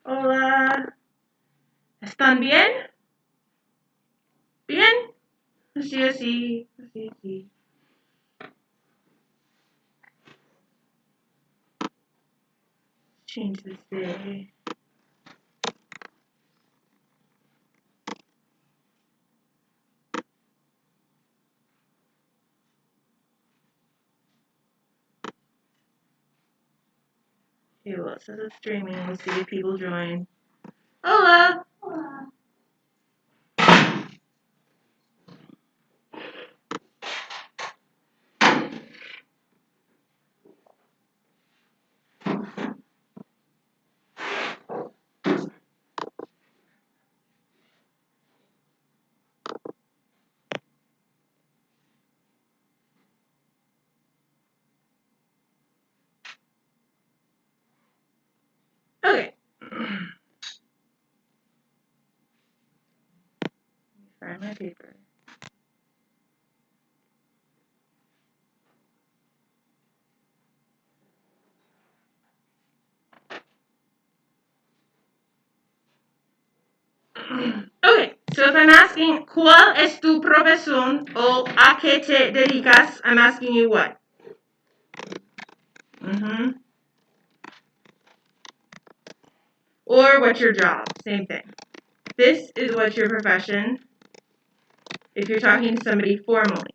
Hola. ¿Están bien? ¿Bien? Así, así, así, así. Change this day. Okay, well, it says it's streaming. We'll see if people join. Hola. Hola. Okay. Let me find my paper. Okay, so if I'm asking, ¿cuál es tu profesión o a qué te dedicas? I'm asking you what? Mm-hmm. Or what's your job? Same thing. This is what's your profession if you're talking to somebody formally.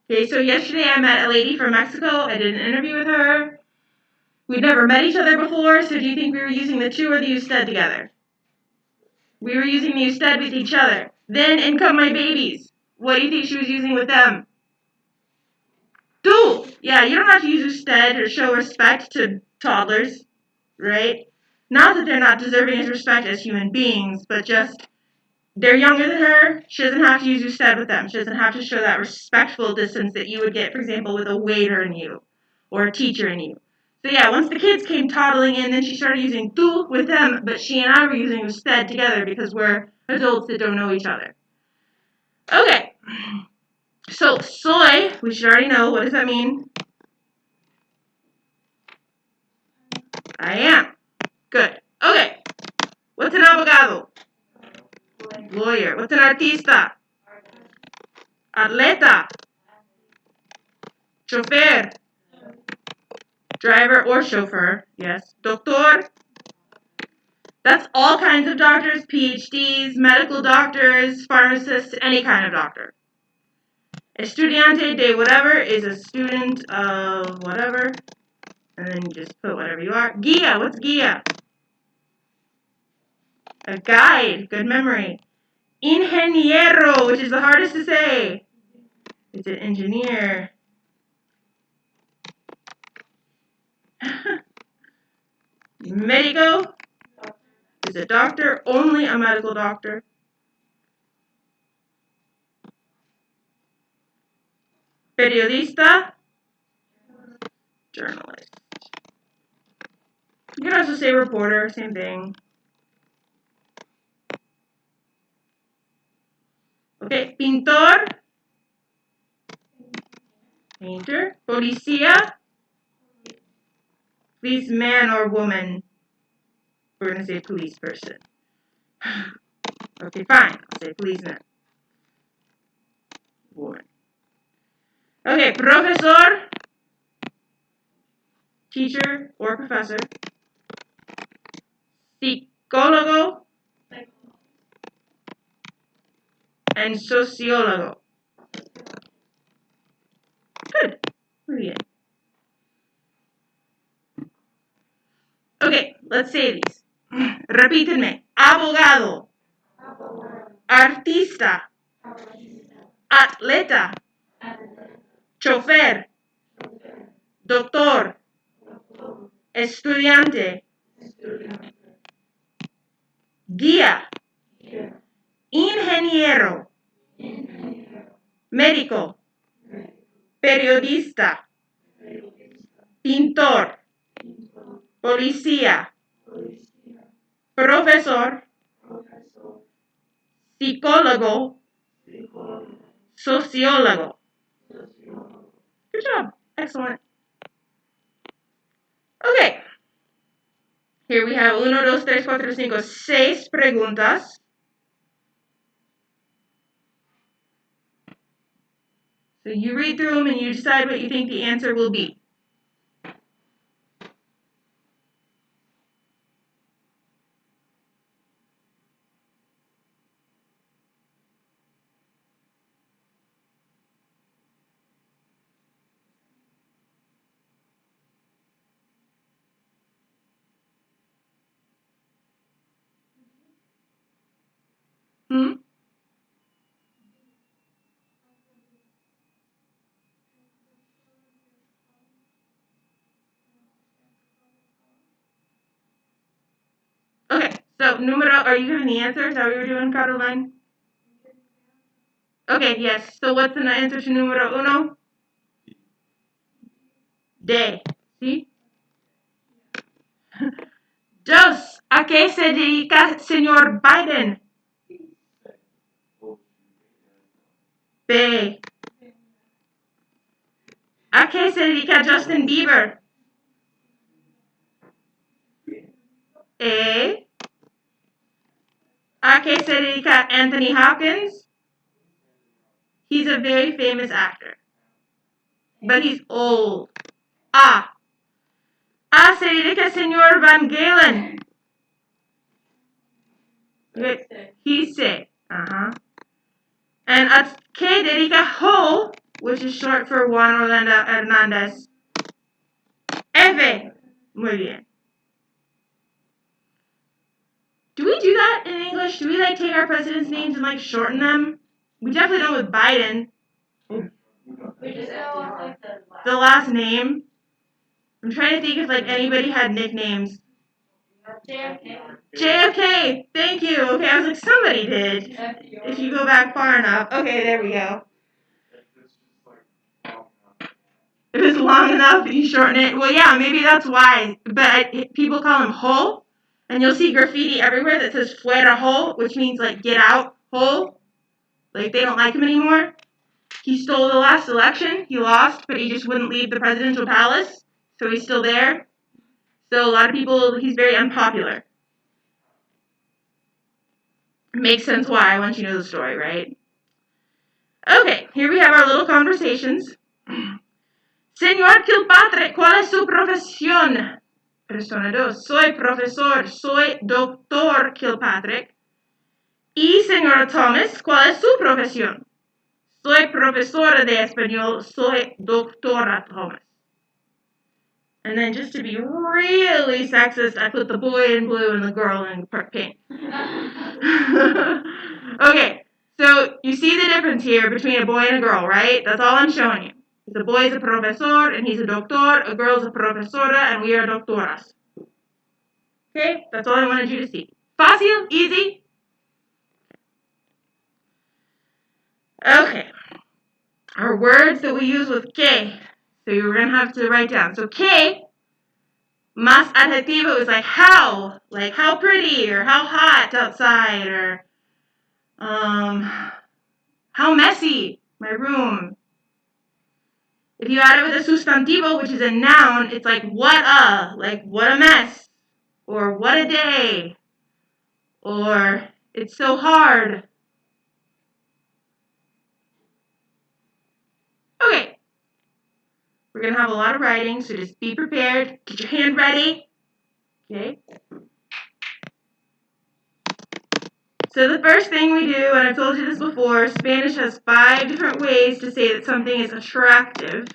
Okay, so yesterday I met a lady from Mexico. I did an interview with her. We'd never met each other before, so do you think we were using the tú or the usted together? We were using the usted with each other. Then in come my babies. What do you think she was using with them? Tú! Yeah, you don't have to use usted to show respect to toddlers, right? Not that they're not deserving of respect as human beings, but just they're younger than her. She doesn't have to use usted with them. She doesn't have to show that respectful distance that you would get, for example, with a waiter in you or a teacher in you. So yeah, once the kids came toddling in, then she started using tú with them, but she and I were using usted together because we're adults that don't know each other. Okay. So soy, we should already know. What does that mean? I am. Good. Okay. What's an abogado? Lawyer. What's an artista? Atleta. Chofer. Driver or chauffeur. Yes. Doctor. That's all kinds of doctors, PhDs, medical doctors, pharmacists, any kind of doctor. Estudiante de whatever is a student of whatever. And then you just put whatever you are. Guía. What's guía? A guide. Good memory. Ingeniero, which is the hardest to say. It's an engineer. Médico is a doctor, only a medical doctor. Periodista, journalist. You can also say reporter, same thing. Okay, pintor, painter. Policía, police man or woman. We're going to say police person. Okay, fine. I'll say policeman. Woman. Okay, profesor, teacher or professor. Psicólogo and sociólogo. Good. Muy bien. Okay, let's say these. Repítenme. Abogado. Artista. Atleta. Chofer. Doctor. Estudiante. Guía. Ingeniero. Médico. Periodista. Pintor. Policía. Profesor. Psicólogo. Sociólogo. Good job. Excellent. Okay. Here we have 1, 2, 3, 4, 5, 6 preguntas. So you read through them and you decide what you think the answer will be. Hmm? Okay, so numero, are you giving the answer? Is that what you're doing, Caroline? Okay, yes. So what's the answer to numero uno? De. ¿Sí? Dos. ¿A qué se dedica señor Biden? B. ¿A qué se dedica Justin Bieber? A. ¿A qué se dedica Anthony Hopkins? He's a very famous actor. But he's old. A. ¿A se dedica señor Van Galen? He say. Uh-huh. And a qué dedica Ho, which is short for Juan Orlando Hernandez. F. Muy bien. Do we do that in English? Do we like take our presidents' names and like shorten them? We definitely don't with Biden. We just have The last name. I'm trying to think if like anybody had nicknames. JFK. JFK. Thank you. Okay, I was like somebody did. If you go back far enough. Okay, there we go. If it's long enough, you shorten it. Well, yeah, maybe that's why. But people call him Ho, and you'll see graffiti everywhere that says "Fuera Ho," which means like "get out, Ho." Like they don't like him anymore. He stole the last election. He lost, but he just wouldn't leave the presidential palace, so he's still there. So a lot of people, he's very unpopular. Makes sense why once you know the story, right? Okay, here we have our little conversations. Señor Kilpatrick, ¿cuál es su profesión? Persona 2. Soy profesor, soy doctor Kilpatrick. Y señora Thomas, ¿cuál es su profesión? Soy profesora de español, soy doctora Thomas. And then just to be really sexist, I put the boy in blue and the girl in pink. Okay, so you see the difference here between a boy and a girl, right? That's all I'm showing you. The boy is a profesor and he's a doctor, a girl is a profesora and we are doctoras. Okay, that's all I wanted you to see. Fácil? Easy? Okay. Our words that we use with que. So you're going to have to write down. So que, más adjetivo is like how pretty, or how hot outside, or how messy my room. If you add it with a sustantivo, which is a noun, it's like what a mess, or what a day, or it's so hard. Okay, we're going to have a lot of writing, so just be prepared. Get your hand ready. Okay. So the first thing we do, and I've told you this before, Spanish has 5 different ways to say that something is attractive.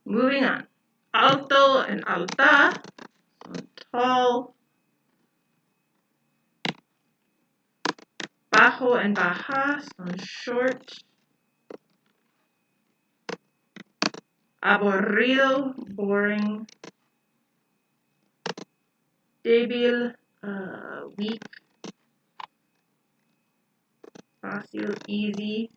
Moving on. Alto and alta. So tall. Bajo and baja. So short. Aburrido. Boring. Débil. Weak. Fácil. Easy.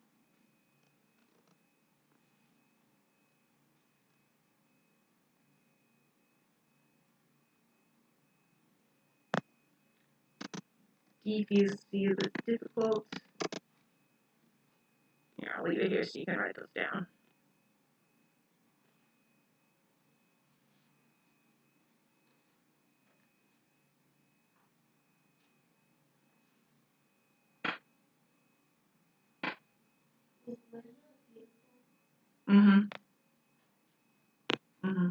Difícil is difficult. Here, I'll leave it here so you can write those down. Mm-hmm. Mm-hmm.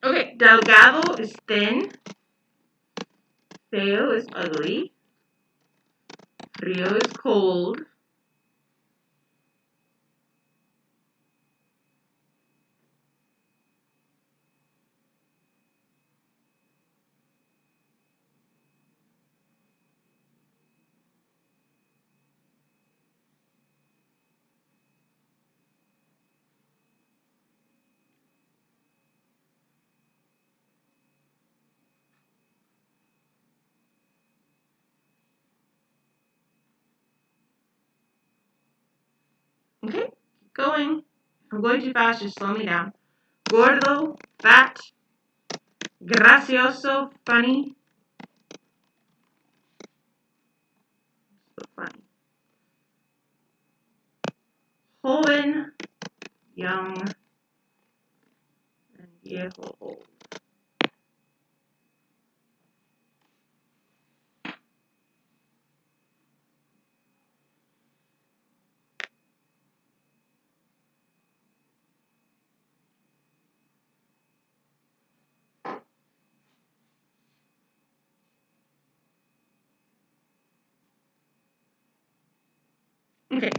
Okay, delgado is thin. Feo is ugly. Frío is cold. Okay, keep going. If I'm going too fast, just slow me down. Gordo, fat. Gracioso, funny. So funny. Joven, young. And viejo, old. Okay.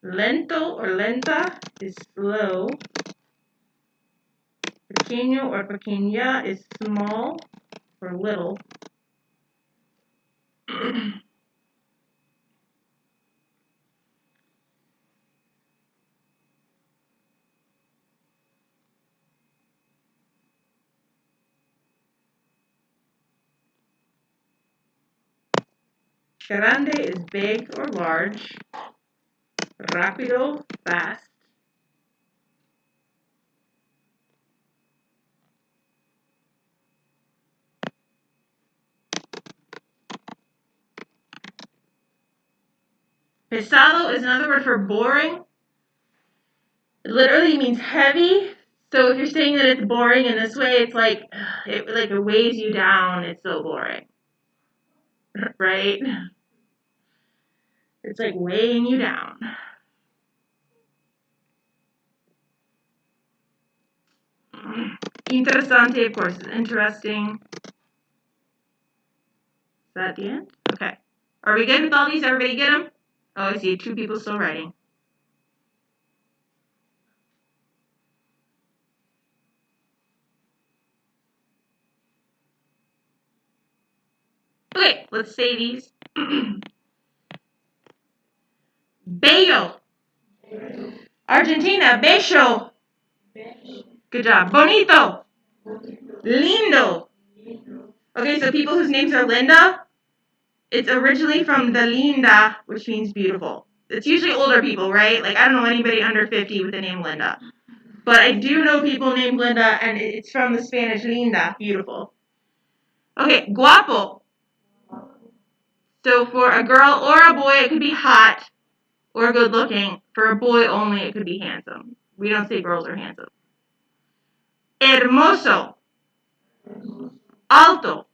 Lento or lenta is slow. Pequeño or pequeña is small or little. Grande is big or large. Rápido, fast. Pesado is another word for boring. It literally means heavy. So if you're saying that it's boring in this way, it's like it weighs you down. It's so boring, right? It's like weighing you down. Interesante, of course, is interesting. Is that the end? Okay. Are we good with all these? Everybody get them? Oh, I see. 2 people still writing. Okay, let's say these. Bello. Argentina, bello. Good job. Bonito. Lindo. Okay, so people whose names are Linda, it's originally from the linda, which means beautiful. It's usually older people, right? Like, I don't know anybody under 50 with the name Linda. But I do know people named Linda, and it's from the Spanish linda, beautiful. Okay, guapo. So for a girl or a boy, it could be hot or good looking. For a boy only, it could be handsome. We don't say girls are handsome. hermoso, alto,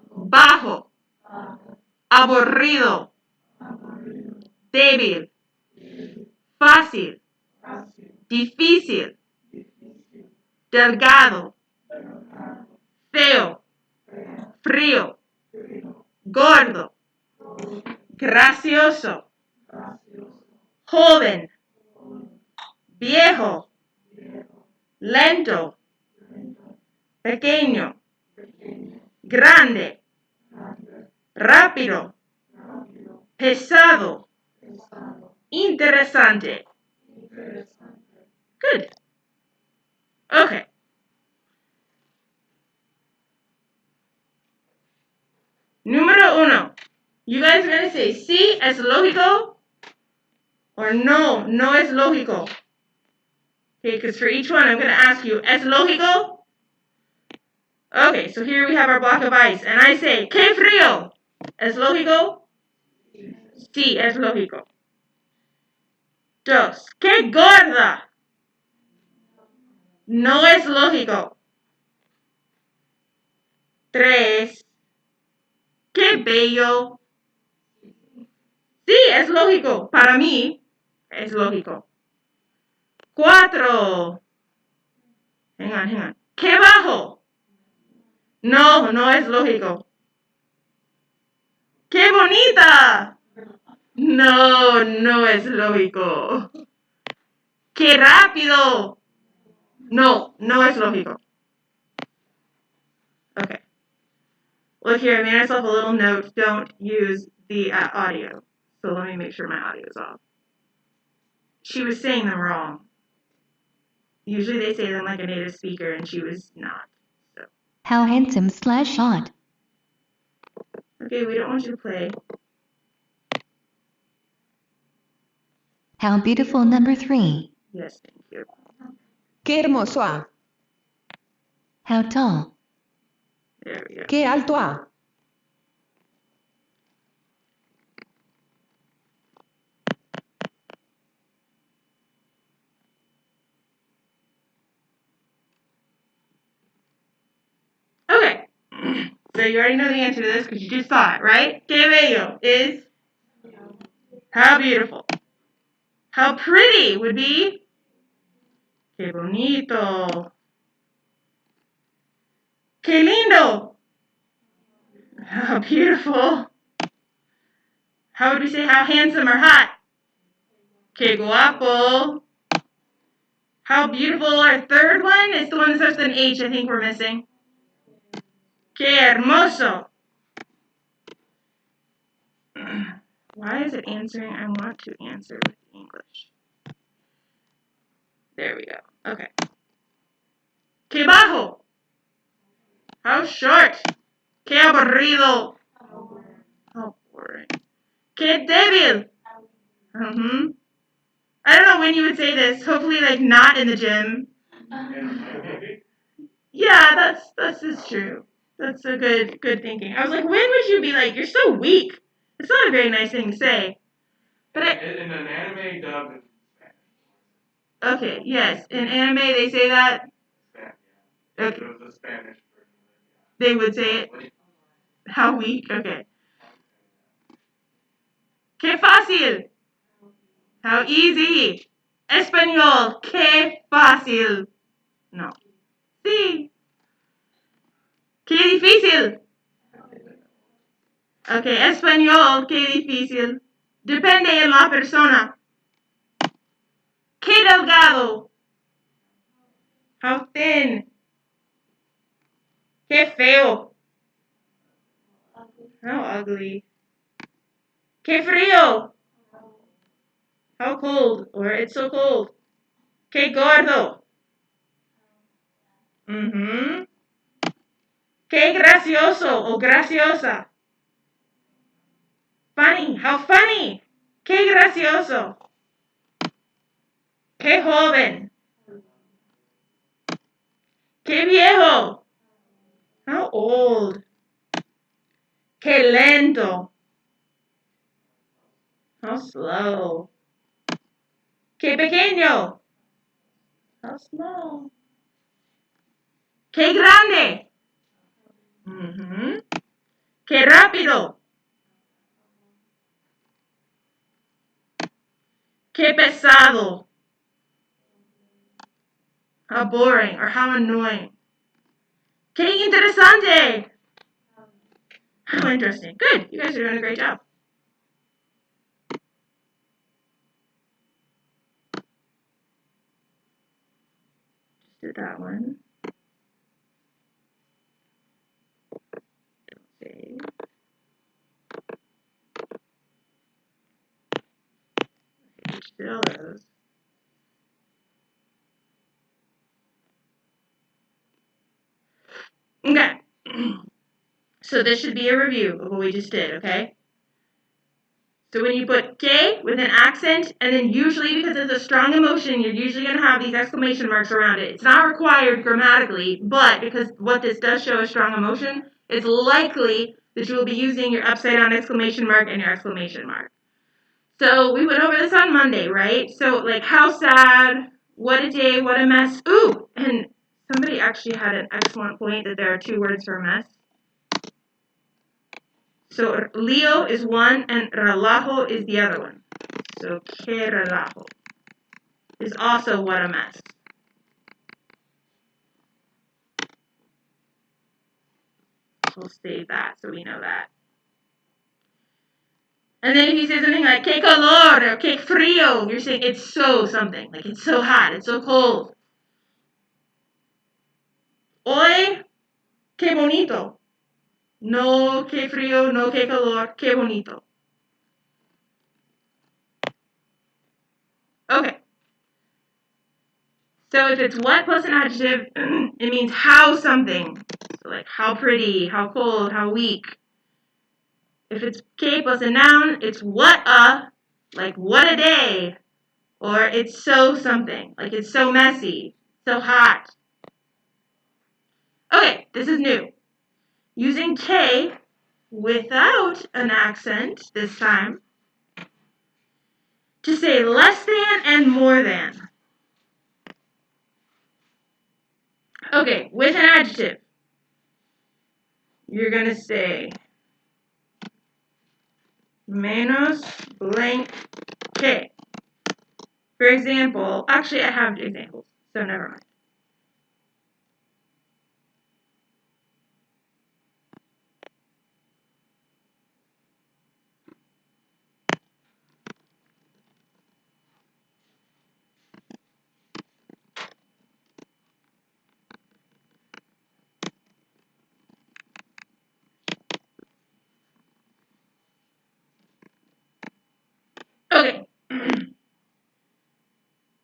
bajo, aburrido, débil, fácil, difícil, delgado, feo, frío, gordo, gracioso, joven, viejo, lento, pequeño, grande, rápido, pesado, interesante. Good. Okay. Número uno. You guys are going to say, sí, es lógico, or no, no es lógico. Okay, because for each one, I'm going to ask you, ¿es lógico? Okay, so here we have our block of ice, and I say, ¿qué frío? ¿Es lógico? Sí, es lógico. Dos, ¿qué gorda? No es lógico. Tres, qué bello. Sí, es lógico. Para mí, es lógico. Cuatro. Hang on. ¡Qué bajo! No, no es lógico. ¡Qué bonita! No, no es lógico. ¡Qué rápido! No, no es lógico. Okay. Look here, I made myself a little note. Don't use the audio. So let me make sure my audio is off. She was saying them wrong. Usually they say them like a native speaker, and she was not. So. How handsome / hot. Okay, we don't want you to play. How beautiful number 3. Yes, thank you. Qué hermoso A. How tall. There we go. Qué alto A. Okay. So you already know the answer to this because you just saw it, right? Que bello is how beautiful. How pretty would be que bonito. Que lindo. How beautiful. How would we say how handsome or hot? Que guapo. How beautiful, our third one is the one that starts with an H, I think we're missing. Que hermoso. Why is it answering? I want to answer with English. There we go. Okay. Que bajo. How short. Que aburrido. How boring. Que débil. I don't know when you would say this. Hopefully, like, not in the gym. Yeah, that's just true. That's a good thinking. I was like, when would you be like, you're so weak? It's not a very nice thing to say. But in an anime dub in okay, yes, in anime they say that. Spanish. Okay. It was the Spanish version. They would say it. How weak? Okay. Que fácil. How easy. Español. Que fácil. No. Sí. Que difícil. Okay, español. Que difícil. Depende de la persona. Que delgado. How thin. Que feo. How ugly. Que frío. How cold. Or it's so cold. Que gordo. Que gracioso o graciosa. Funny. How funny. Que gracioso. Que joven. Que viejo. How old. Que lento. How slow. Que pequeño. How small. Que grande. Que rápido. Que pesado. How boring or how annoying. Que interesante. How interesting. Good. You guys are doing a great job. Just did that one. Save. Just did all those. Okay. So this should be a review of what we just did, okay? So when you put que with an accent, and then usually because it's a strong emotion, you're usually going to have these exclamation marks around it. It's not required grammatically, but because what this does show a strong emotion, it's likely that you will be using your upside down exclamation mark and your exclamation mark. So we went over this on Monday, right? So like how sad, what a day, what a mess. Ooh, and somebody actually had an excellent point that there are 2 words for mess. So lío is one and relajo is the other one. So que relajo is also what a mess. We'll save that so we know that. And then if you say something like que calor or que frío, you're saying it's so something. Like it's so hot, it's so cold. Hoy, que bonito. No que frío, no que calor, que bonito. Okay. So if it's what plus an adjective, it means how something. So like how pretty, how cold, how weak. If it's que plus a noun, it's what a, like what a day. Or it's so something, like it's so messy, so hot. Okay, this is new. Using que without an accent this time to say less than and more than. Okay, with an adjective, you're going to say menos blank que. For example, actually I have examples, so never mind. Okay.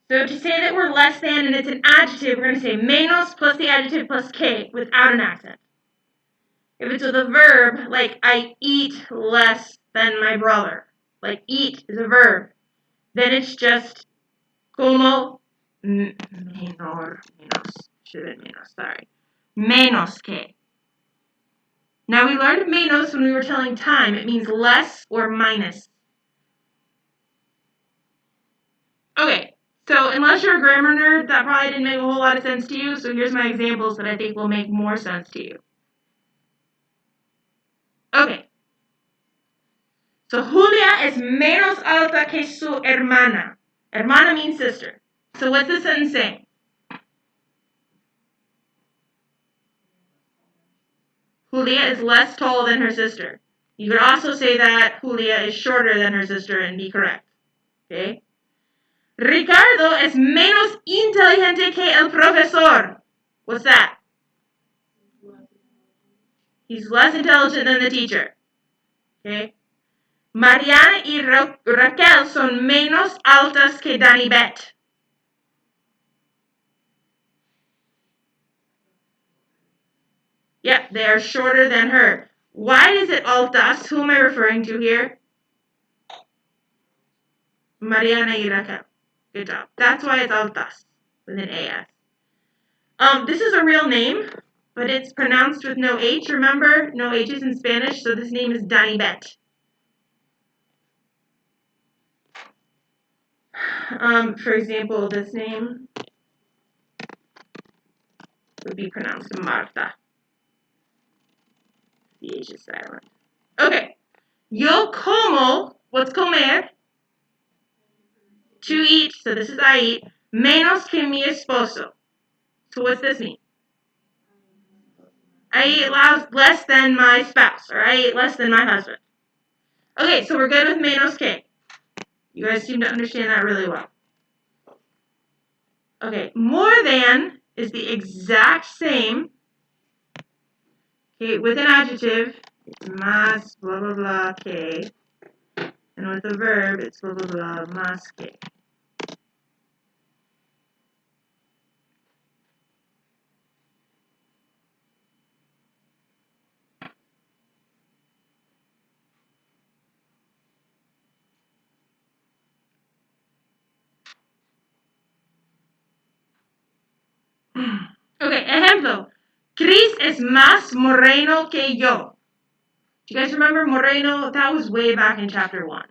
So to say that we're less than and it's an adjective, we're going to say menos plus the adjective plus que without an accent. If it's with a verb, like I eat less than my brother, like eat is a verb, then it's just como menor, menos que. Now we learned menos when we were telling time. It means less or minus. Okay, so unless you're a grammar nerd, that probably didn't make a whole lot of sense to you, so here's my examples that I think will make more sense to you. Okay. So Julia es menos alta que su hermana. Hermana means sister. So what's the sentence saying? Julia is less tall than her sister. You could also say that Julia is shorter than her sister and be correct. Okay? Ricardo es menos inteligente que el profesor. What's that? He's less intelligent than the teacher. Okay? Mariana y Raquel son menos altas que Dani Bet. Yep, they are shorter than her. Why is it altas? Who am I referring to here? Mariana y Raquel. Good job. That's why it's altas with an AS. This is a real name, but it's pronounced with no H. Remember, no H's in Spanish, so this name is Dani Bet. For example, this name. would be pronounced Marta. The H is silent. Okay. Yo como, what's comer? To eat, so this is I eat, menos que mi esposo. So what's this mean? I eat less than my spouse, or I eat less than my husband. Okay, so we're good with menos que. You guys seem to understand that really well. Okay, more than is the exact same. Okay, with an adjective, it's más blah blah blah que. And with a verb, it's blah blah blah más que. Okay, ejemplo. Chris es más moreno que yo. Do you guys remember moreno? That was way back in chapter 1.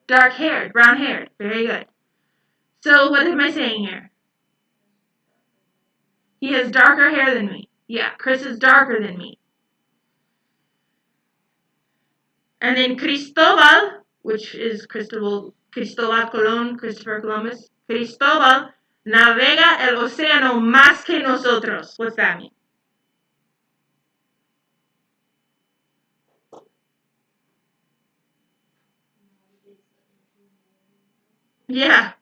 Dark-haired, brown-haired. Very good. So what am I saying here? He has darker hair than me. Yeah, Chris is darker than me. And then Cristobal, which is Cristobal Colón, Christopher Columbus. Cristobal navega el océano más que nosotros. What's that mean? Yeah.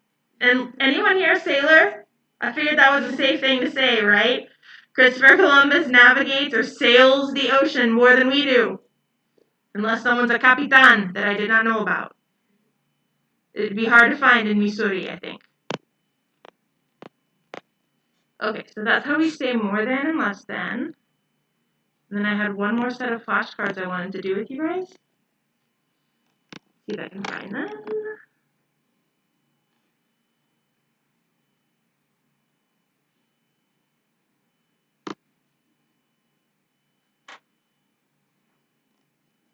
And anyone here a sailor? I figured that was a safe thing to say, right? Christopher Columbus navigates or sails the ocean more than we do. Unless someone's a capitan that I did not know about. It'd be hard to find in Missouri, I think. Okay, so that's how we say more than and less than. And then I had one more set of flashcards I wanted to do with you guys. See if I can find them.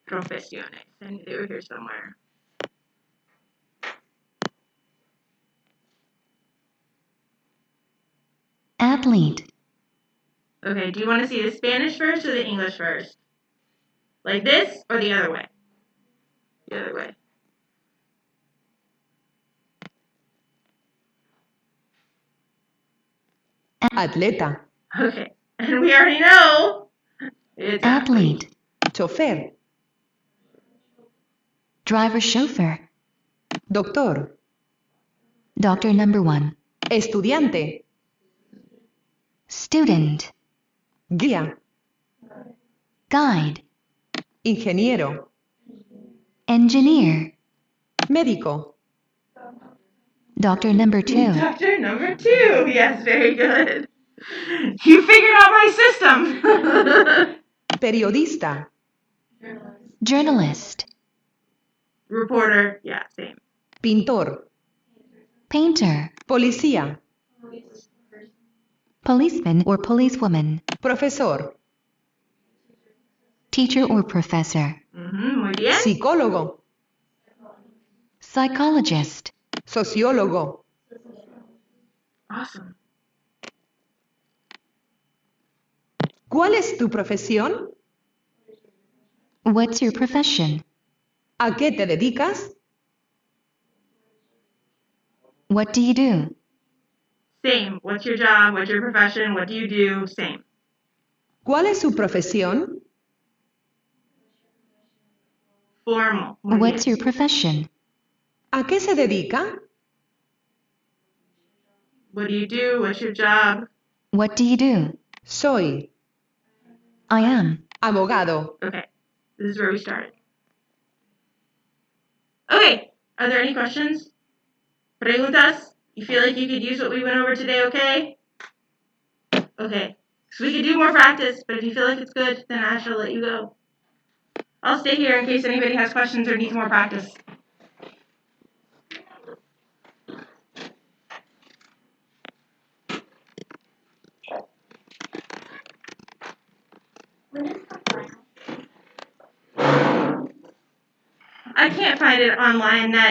Profesiones. I knew they were here somewhere. Athlete. Okay, do you want to see the Spanish first or the English first? Like this or the other way? The other way. Atleta. Okay, and we already know it's Athlete. Chofer. Driver chauffeur. Doctor. Doctor number 1. Estudiante. Student. Guía. Guide. Ingeniero. Engineer. Médico. Doctor number 2. Doctor number 2. Yes, very good. You figured out my system. Periodista. Journalist. Reporter. Yeah, same. Pintor. Painter. Policía. Policeman or policewoman. Profesor. Teacher or professor. Muy bien. Psicólogo. Psychologist. Sociólogo. Awesome. ¿Cuál es tu profesión? What's your profession? ¿A qué te dedicas? What do you do? Same. What's your job? What's your profession? What do you do? Same. ¿Cuál es su profesión? Formal. Muy What's bien. your profession? ¿A qué se dedica? What do you do? What's your job? What do you do? Soy I am. abogado. Okay. This is where we started. Okay. Are there any questions? Preguntas? You feel like you could use what we went over today, okay? Okay. So we could do more practice, but if you feel like it's good, then I shall let you go. I'll stay here in case anybody has questions or needs more practice. I can't find it online.